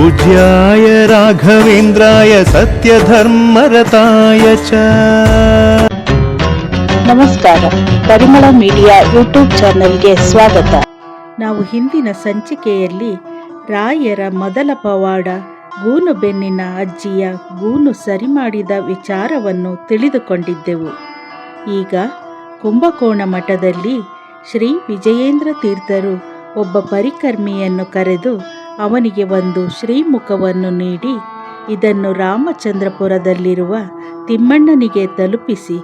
पूज्याय राघवेन्द्राय सत्यधर्मरताय च। ನಮಸ್ಕಾರ, ಪರಿಮಳ ಮೀಡಿಯಾ ಯೂಟ್ಯೂಬ್ ಚಾನೆಲ್ಗೆ ಸ್ವಾಗತ. ನಾವು ಹಿಂದಿನ ಸಂಚಿಕೆಯಲ್ಲಿ ರಾಯರ ಮೊದಲ ಪವಾಡ ಗೂನು ಬೆನ್ನಿನ ಅಜ್ಜಿಯ ಗೂನು ಸರಿ ಮಾಡಿದ ವಿಚಾರವನ್ನು ತಿಳಿದುಕೊಂಡಿದ್ದೆವು. ಈಗ ಕುಂಭಕೋಣ ಮಠದಲ್ಲಿ ಶ್ರೀ ವಿಜಯೇಂದ್ರ ತೀರ್ಥರು ಒಬ್ಬ ಪರಿಕರ್ಮಿಯನ್ನು ಕರೆದು ಅವನಿಗೆ ಒಂದು ಶ್ರೀಮುಖವನ್ನು ನೀಡಿ ಇದನ್ನು ರಾಮಚಂದ್ರಪುರದಲ್ಲಿರುವ ತಿಮ್ಮಣ್ಣನಿಗೆ ತಲುಪಿಸಿ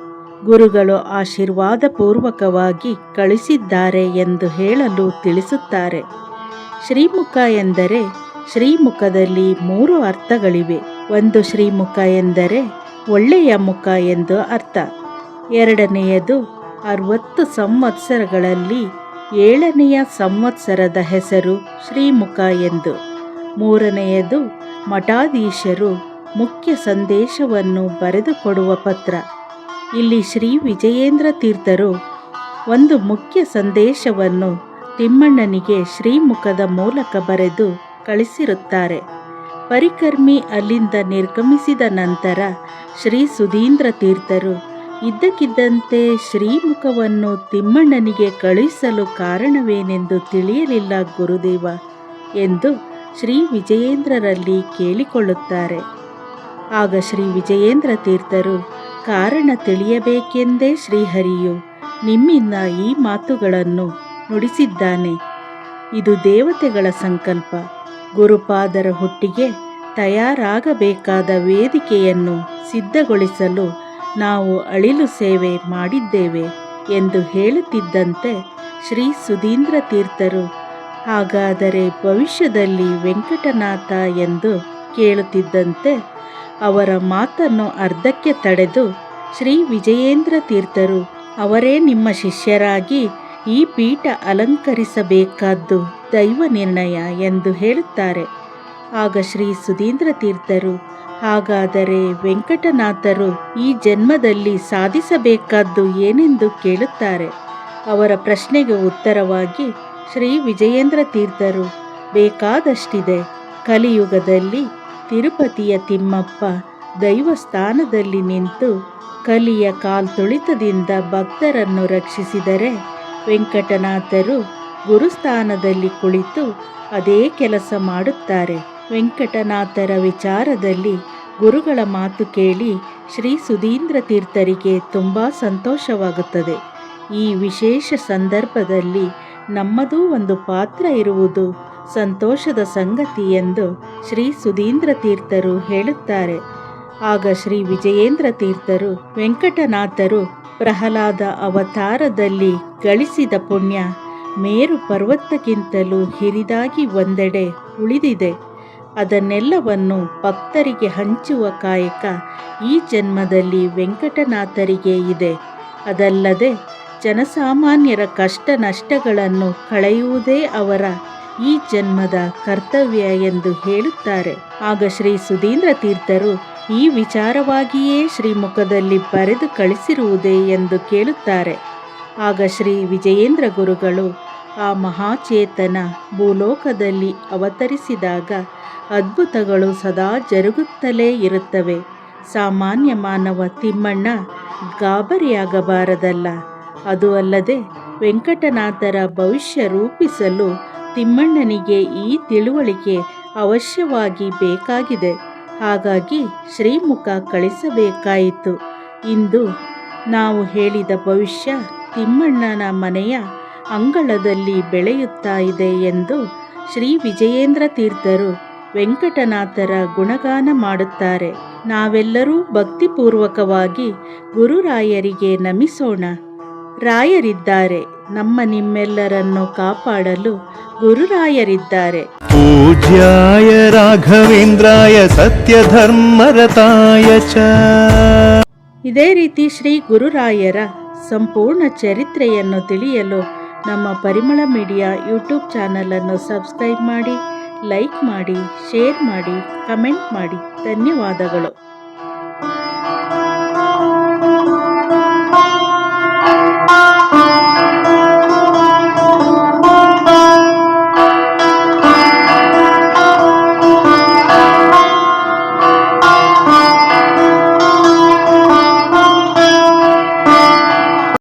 ಗುರುಗಳು ಆಶೀರ್ವಾದ ಪೂರ್ವಕವಾಗಿ ಕಳಿಸಿದ್ದಾರೆ ಎಂದು ಹೇಳಲು ತಿಳಿಸುತ್ತಾರೆ. ಶ್ರೀಮುಖ ಎಂದರೆ ಶ್ರೀಮುಖದಲ್ಲಿ 3 ಅರ್ಥಗಳಿವೆ. ಒಂದು ಶ್ರೀಮುಖ ಎಂದರೆ ಒಳ್ಳೆಯ ಮುಖ ಎಂದು ಅರ್ಥ. ಎರಡನೆಯದು 60 ಸಂವತ್ಸರಗಳಲ್ಲಿ 7ನೆಯ ಸಂವತ್ಸರದ ಹೆಸರು ಶ್ರೀಮುಖ ಎಂದು. ಮೂರನೆಯದು ಮಠಾಧೀಶರು ಮುಖ್ಯ ಸಂದೇಶವನ್ನು ಬರೆದುಕೊಡುವ ಪತ್ರ. ಇಲ್ಲಿ ಶ್ರೀ ವಿಜಯೇಂದ್ರ ತೀರ್ಥರು ಒಂದು ಮುಖ್ಯ ಸಂದೇಶವನ್ನು ತಿಮ್ಮಣ್ಣನಿಗೆ ಶ್ರೀಮುಖದ ಮೂಲಕ ಬರೆದು ಕಳಿಸಿರುತ್ತಾರೆ. ಪರಿಕರ್ಮಿ ಅಲ್ಲಿಂದ ನಿರ್ಗಮಿಸಿದ ನಂತರ ಶ್ರೀ ಸುಧೀಂದ್ರ ತೀರ್ಥರು ಇದ್ದಕ್ಕಿದ್ದಂತೆ ಶ್ರೀಮುಖವನ್ನು ತಿಮ್ಮಣ್ಣನಿಗೆ ಕಳುಹಿಸಲು ಕಾರಣವೇನೆಂದು ತಿಳಿಯಲಿಲ್ಲ ಗುರುದೇವ ಎಂದು ಶ್ರೀ ವಿಜಯೇಂದ್ರರಲ್ಲಿ ಕೇಳಿಕೊಳ್ಳುತ್ತಾರೆ. ಆಗ ಶ್ರೀ ವಿಜಯೇಂದ್ರ ತೀರ್ಥರು ಕಾರಣ ತಿಳಿಯಬೇಕೆಂದೇ ಶ್ರೀಹರಿಯು ನಿಮ್ಮಿಂದ ಈ ಮಾತುಗಳನ್ನು ನುಡಿಸಿದ್ದಾನೆ. ಇದು ದೇವತೆಗಳ ಸಂಕಲ್ಪ. ಗುರುಪಾದರ ಹುಟ್ಟಿಗೆ ತಯಾರಾಗಬೇಕಾದ ವೇದಿಕೆಯನ್ನು ಸಿದ್ಧಗೊಳಿಸಲು ನಾವು ಅಳಿಲು ಸೇವೆ ಮಾಡಿದ್ದೇವೆ ಎಂದು ಹೇಳುತ್ತಿದ್ದಂತೆ ಶ್ರೀ ಸುಧೀಂದ್ರ ತೀರ್ಥರು ಹಾಗಾದರೆ ಭವಿಷ್ಯದಲ್ಲಿ ವೆಂಕಟನಾಥ ಎಂದು ಕೇಳುತ್ತಿದ್ದಂತೆ ಅವರ ಮಾತನ್ನು ಅರ್ಧಕ್ಕೆ ತಡೆದು ಶ್ರೀ ವಿಜಯೇಂದ್ರ ತೀರ್ಥರು ಅವರೇ ನಿಮ್ಮ ಶಿಷ್ಯರಾಗಿ ಈ ಪೀಠ ಅಲಂಕರಿಸಬೇಕಾದ್ದು ದೈವ ನಿರ್ಣಯ ಎಂದು ಹೇಳುತ್ತಾರೆ. ಆಗ ಶ್ರೀ ಸುಧೀಂದ್ರ ತೀರ್ಥರು ಹಾಗಾದರೆ ವೆಂಕಟನಾಥರು ಈ ಜನ್ಮದಲ್ಲಿ ಸಾಧಿಸಬೇಕಾದ್ದು ಏನೆಂದು ಕೇಳುತ್ತಾರೆ. ಅವರ ಪ್ರಶ್ನೆಗೆ ಉತ್ತರವಾಗಿ ಶ್ರೀ ವಿಜಯೇಂದ್ರ ತೀರ್ಥರು ಬೇಕಾದಷ್ಟಿದೆ. ಕಲಿಯುಗದಲ್ಲಿ ತಿರುಪತಿಯ ತಿಮ್ಮಪ್ಪ ದೈವಸ್ಥಾನದಲ್ಲಿ ನಿಂತು ಕಲಿಯ ಕಾಲ್ತುಳಿತದಿಂದ ಭಕ್ತರನ್ನು ರಕ್ಷಿಸಿದರೆ ವೆಂಕಟನಾಥರು ಗುರುಸ್ಥಾನದಲ್ಲಿ ಕುಳಿತು ಅದೇ ಕೆಲಸ ಮಾಡುತ್ತಾರೆ. ವೆಂಕಟನಾಥರ ವಿಚಾರದಲ್ಲಿ ಗುರುಗಳ ಮಾತು ಕೇಳಿ ಶ್ರೀ ಸುಧೀಂದ್ರ ತೀರ್ಥರಿಗೆ ತುಂಬ ಸಂತೋಷವಾಗುತ್ತದೆ. ಈ ವಿಶೇಷ ಸಂದರ್ಭದಲ್ಲಿ ನಮ್ಮದೂ ಒಂದು ಪಾತ್ರ ಇರುವುದು ಸಂತೋಷದ ಸಂಗತಿ ಎಂದು ಶ್ರೀ ಸುಧೀಂದ್ರ ತೀರ್ಥರು ಹೇಳುತ್ತಾರೆ. ಆಗ ಶ್ರೀ ವಿಜಯೇಂದ್ರ ತೀರ್ಥರು ವೆಂಕಟನಾಥರು ಪ್ರಹ್ಲಾದ ಅವತಾರದಲ್ಲಿ ಗಳಿಸಿದ ಪುಣ್ಯ ಮೇರು ಪರ್ವತಕ್ಕಿಂತಲೂ ಹಿರಿದಾಗಿ ಒಂದೆಡೆ ಉಳಿದಿದೆ. ಅದನ್ನೆಲ್ಲವನ್ನು ಭಕ್ತರಿಗೆ ಹಂಚುವ ಕಾಯಕ ಈ ಜನ್ಮದಲ್ಲಿ ವೆಂಕಟನಾಥರಿಗೆ ಇದೆ. ಅದಲ್ಲದೆ ಜನಸಾಮಾನ್ಯರ ಕಷ್ಟ ನಷ್ಟಗಳನ್ನು ಕಳೆಯುವುದೇ ಅವರ ಈ ಜನ್ಮದ ಕರ್ತವ್ಯ ಎಂದು ಹೇಳುತ್ತಾರೆ. ಆಗ ಶ್ರೀ ಸುಧೀಂದ್ರ ತೀರ್ಥರು ಈ ವಿಚಾರವಾಗಿಯೇ ಶ್ರೀಮುಖದಲ್ಲಿ ಬರೆದು ಕಳಿಸಿರುವುದೇ ಎಂದು ಕೇಳುತ್ತಾರೆ. ಆಗ ಶ್ರೀ ವಿಜಯೇಂದ್ರ ಗುರುಗಳು ಆ ಮಹಾಚೇತನ ಭೂಲೋಕದಲ್ಲಿ ಅವತರಿಸಿದಾಗ ಅದ್ಭುತಗಳು ಸದಾ ಜರುಗುತ್ತಲೇ ಇರುತ್ತವೆ. ಸಾಮಾನ್ಯ ಮಾನವ ತಿಮ್ಮಣ್ಣ ಗಾಬರಿಯಾಗಬಾರದಲ್ಲ. ಅದು ಅಲ್ಲದೆ ವೆಂಕಟನಾಥರ ಭವಿಷ್ಯ ರೂಪಿಸಲು ತಿಮ್ಮಣ್ಣನಿಗೆ ಈ ತಿಳುವಳಿಕೆ ಅವಶ್ಯವಾಗಿ ಬೇಕಾಗಿದೆ. ಹಾಗಾಗಿ ಶ್ರೀಮುಖ ಕಳಿಸಬೇಕಾಯಿತು. ಇಂದು ನಾವು ಹೇಳಿದ ಭವಿಷ್ಯ ತಿಮ್ಮಣ್ಣನ ಮನೆಯ ಅಂಗಳದಲ್ಲಿ ಬೆಳೆಯುತ್ತಾ ಇದೆ ಎಂದು ಶ್ರೀ ವಿಜಯೇಂದ್ರ ತೀರ್ಥರು ವೆಂಕಟನಾಥರ ಗುಣಗಾನ ಮಾಡುತ್ತಾರೆ. ನಾವೆಲ್ಲರೂ ಭಕ್ತಿಪೂರ್ವಕವಾಗಿ ಗುರುರಾಯರಿಗೆ ನಮಿಸೋಣ. ರಾಯರಿದ್ದಾರೆ, ನಮ್ಮ ನಿಮ್ಮೆಲ್ಲರನ್ನು ಕಾಪಾಡಲು ಗುರುರಾಯರಿದ್ದಾರೆ. पूज्याय राघवेन्द्राय सत्यधर्मरताय च। ಇದೇ ರೀತಿ ಶ್ರೀ ಗುರುರಾಯರ ಸಂಪೂರ್ಣ ಚರಿತ್ರೆಯನ್ನು ತಿಳಿಯಲು ನಮ್ಮ ಪರಿಮಳ ಮೀಡಿಯಾ ಯೂಟ್ಯೂಬ್ ಚಾನಲನ್ನು ಸಬ್ಸ್ಕ್ರೈಬ್ ಮಾಡಿ, ಲೈಕ್ ಮಾಡಿ, ಶೇರ್ ಮಾಡಿ, ಕಮೆಂಟ್ ಮಾಡಿ. ಧನ್ಯವಾದಗಳು.